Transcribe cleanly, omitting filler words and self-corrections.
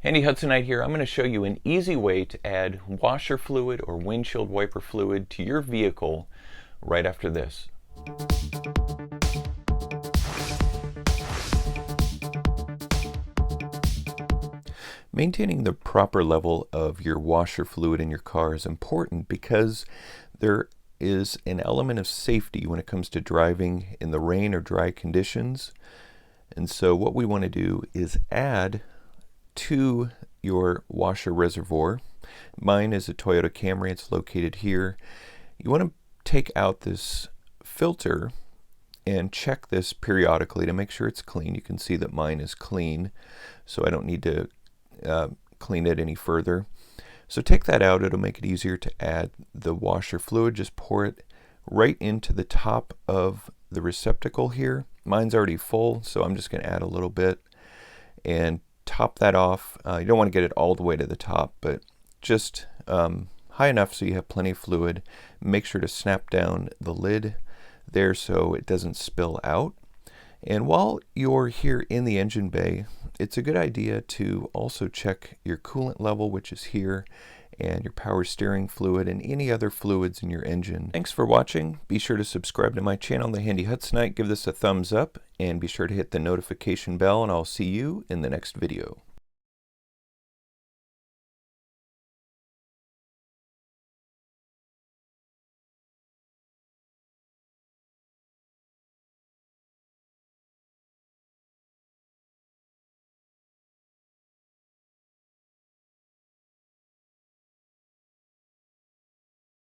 Handy Hudsonite here. I'm going to show you an easy way to add washer fluid or windshield wiper fluid to your vehicle right after this. Maintaining the proper level of your washer fluid in your car is important because there is an element of safety when it comes to driving in the rain or dry conditions. And so what we want to do is add to your washer reservoir. Mine is a Toyota Camry. It's located here. You want to take out this filter and check this periodically to make sure it's clean. You can see that mine is clean, so I don't need to clean it any further. So take that out. It'll make it easier to add the washer fluid. Just pour it right into the top of the receptacle here. Mine's already full, so I'm just going to add a little bit and top that off. You don't want to get it all the way to the top, but just high enough so you have plenty of fluid. Make sure to snap down the lid there so it doesn't spill out. And while you're here in the engine bay, it's a good idea to also check your coolant level, which is here, and your power steering fluid and any other fluids in your engine. Thanks for watching. Be sure to subscribe to my channel, The Handy Hudsonite. Give this a thumbs up and be sure to hit the notification bell, and I'll see you in the next video.